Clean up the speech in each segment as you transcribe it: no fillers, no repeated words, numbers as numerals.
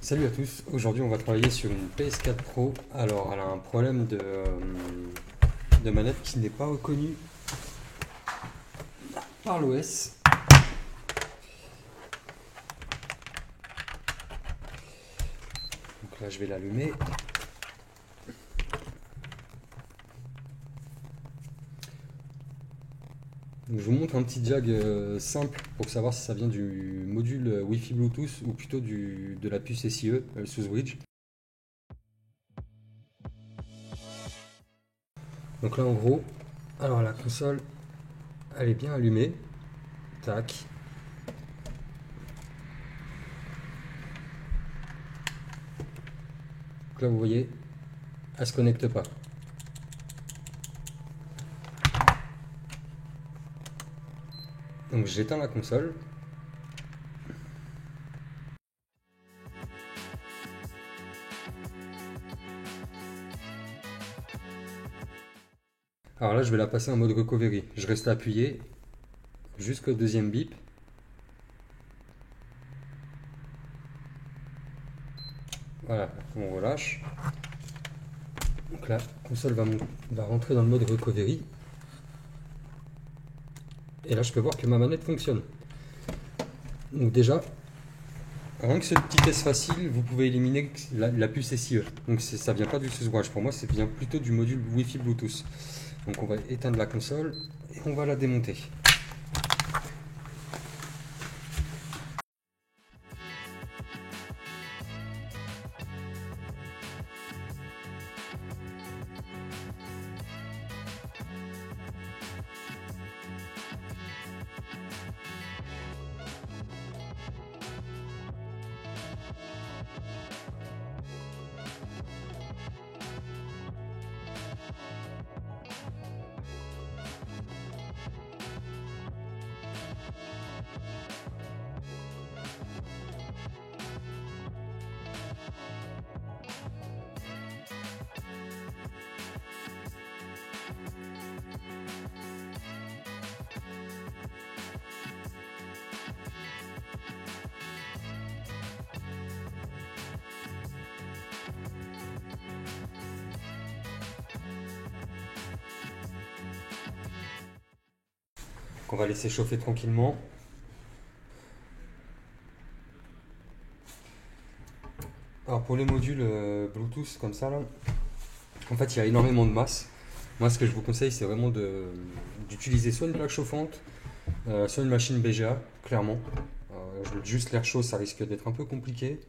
Salut à tous, aujourd'hui on va travailler sur une PS4 Pro. Alors elle a un problème de manette qui n'est pas reconnu par l'OS. Donc là je vais l'allumer. Donc, je vous montre un petit diag simple pour savoir si ça vient du module Wi-Fi Bluetooth ou plutôt de la puce SIE, sous Bridge. Donc là en gros, alors la console elle est bien allumée. Tac. Donc là vous voyez, elle se connecte pas. Donc j'éteins la console. Alors là je vais la passer en mode recovery. Je reste appuyé jusqu'au deuxième bip. Voilà, on relâche. Donc la console va rentrer dans le mode recovery. Et là, je peux voir que ma manette fonctionne. Donc déjà, rien que ce petit test facile, vous pouvez éliminer la puce SIE. Donc ça vient pas du SUSE. Pour moi, ça vient plutôt du module Wi-Fi Bluetooth. Donc on va éteindre la console et on va la démonter. Donc on va laisser chauffer tranquillement. Alors pour les modules Bluetooth comme ça, là, en fait il y a énormément de masse. Moi ce que je vous conseille c'est vraiment d'utiliser soit une plaque chauffante, soit une machine BGA, clairement. Juste l'air chaud ça risque d'être un peu compliqué.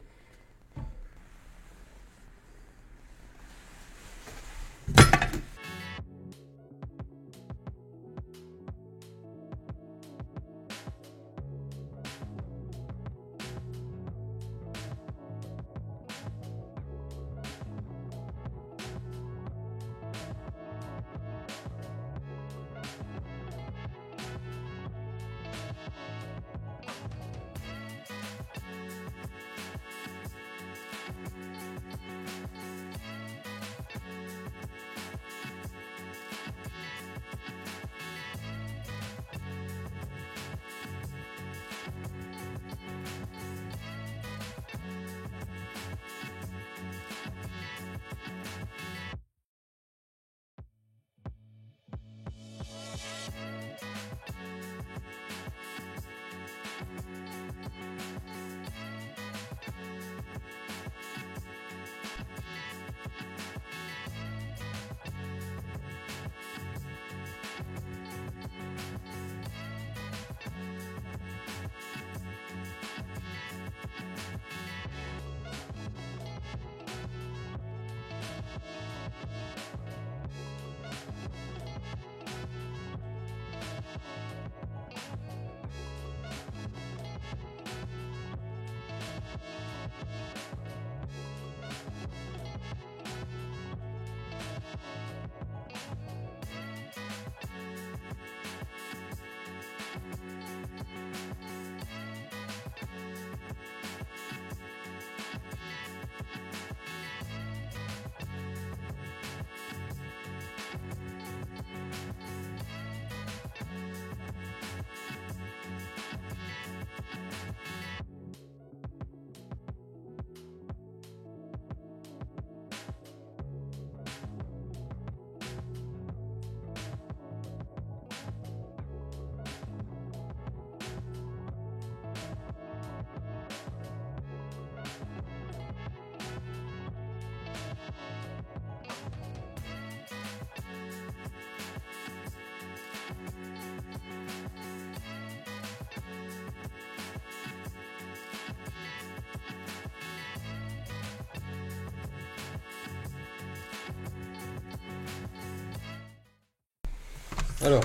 Alors,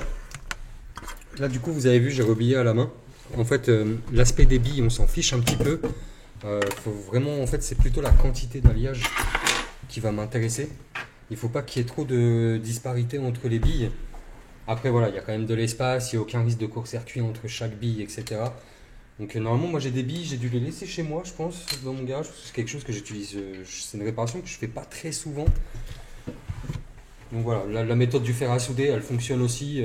là du coup vous avez vu, j'ai rebillé à la main. En fait, l'aspect des billes, on s'en fiche un petit peu. Faut vraiment, en fait, c'est plutôt la quantité d'alliage qui va m'intéresser. Il faut pas qu'il y ait trop de disparité entre les billes. Après voilà, il y a quand même de l'espace, il n'y a aucun risque de court-circuit entre chaque bille, etc. Donc normalement moi j'ai des billes, j'ai dû les laisser chez moi je pense, dans mon garage, parce que c'est quelque chose que j'utilise, c'est une réparation que je fais pas très souvent. Donc voilà, la méthode du fer à souder, elle fonctionne aussi.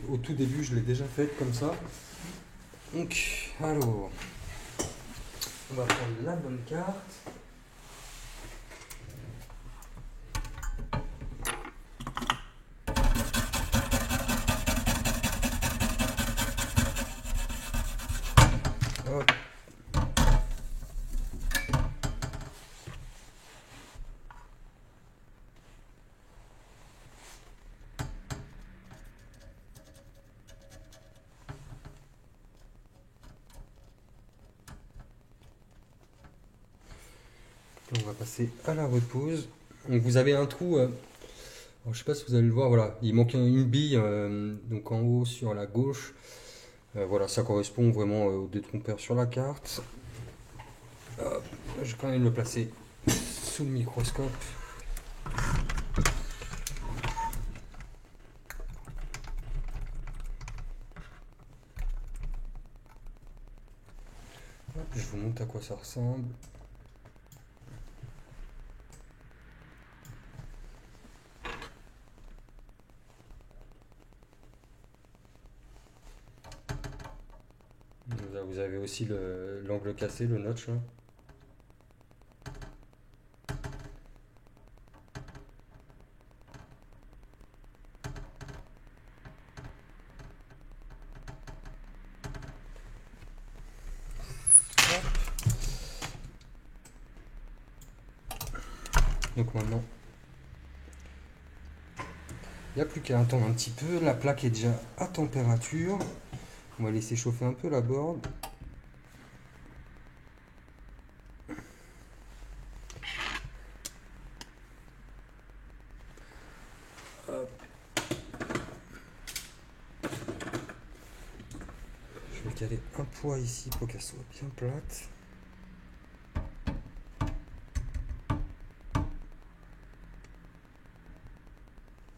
Au tout début, je l'ai déjà faite comme ça. Donc, alors, on va prendre la bonne carte. Hop. On va passer à la repose. Donc vous avez un trou, alors, je sais pas si vous allez le voir, voilà, il manque une bille donc en haut sur la gauche. Voilà, ça correspond vraiment au détrompeur sur la carte. Hop, je vais quand même le placer sous le microscope. Hop, je vous montre à quoi ça ressemble. Vous avez aussi l'angle cassé, le notch là. Donc maintenant, il n'y a plus qu'à attendre un petit peu. La plaque est déjà à température. On va laisser chauffer un peu la board. Hop. Je vais caler un poids ici pour qu'elle soit bien plate.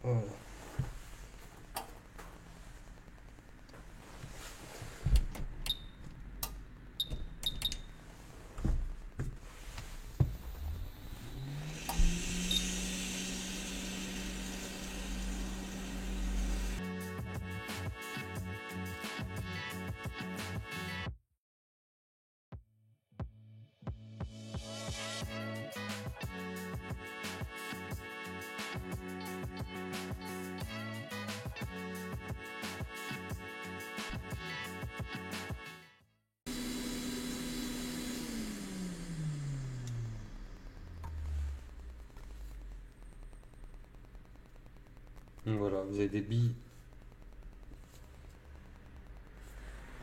Voilà. Donc voilà, vous avez des billes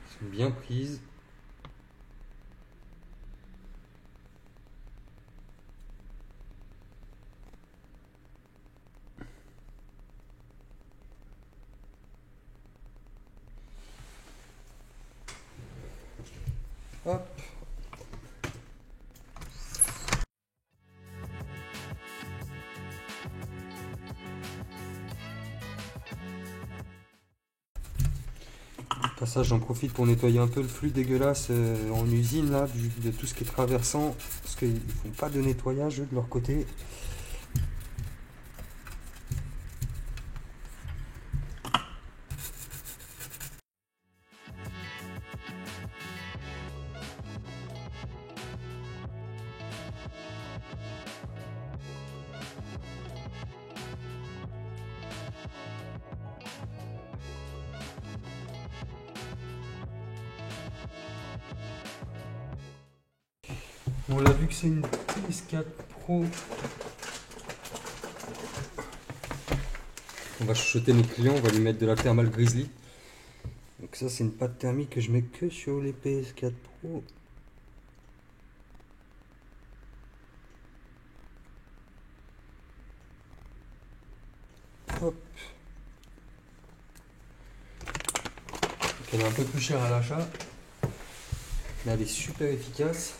qui sont bien prises. Hop. Au passage, j'en profite pour nettoyer un peu le flux dégueulasse en usine là, de tout ce qui est traversant, parce qu'ils ne font pas de nettoyage eux, de leur côté. On l'a vu que c'est une PS4 Pro. On va chuchoter nos clients, on va lui mettre de la thermale Grizzly. Donc ça c'est une pâte thermique que je mets que sur les PS4 Pro. Hop. Elle est un peu plus chère à l'achat, mais elle est super efficace.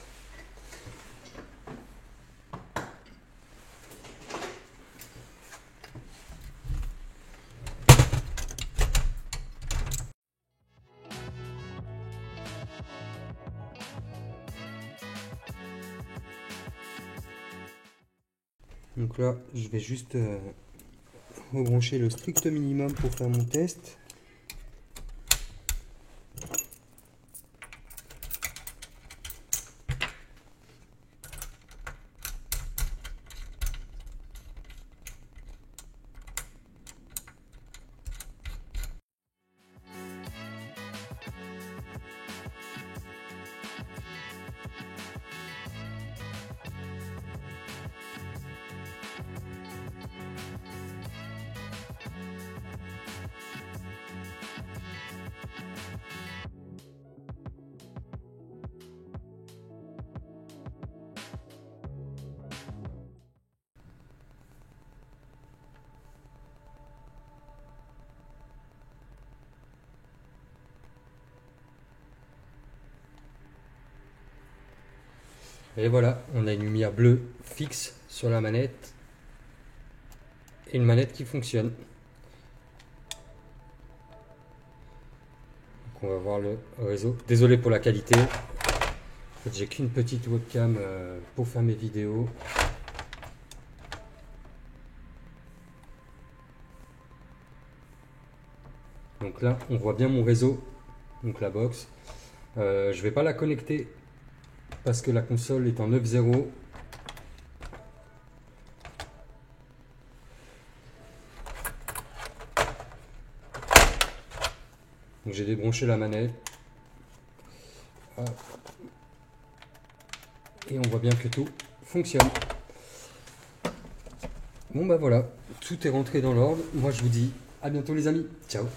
Donc là, je vais juste rebrancher le strict minimum pour faire mon test. Et voilà, on a une lumière bleue fixe sur la manette et une manette qui fonctionne. Donc on va voir le réseau. Désolé pour la qualité. En fait, j'ai qu'une petite webcam pour faire mes vidéos. Donc là, on voit bien mon réseau, donc la box. Je vais pas la connecter parce que la console est en 9.0. Donc j'ai débranché la manette. Et on voit bien que tout fonctionne. Bon bah voilà, tout est rentré dans l'ordre. Moi je vous dis à bientôt les amis. Ciao.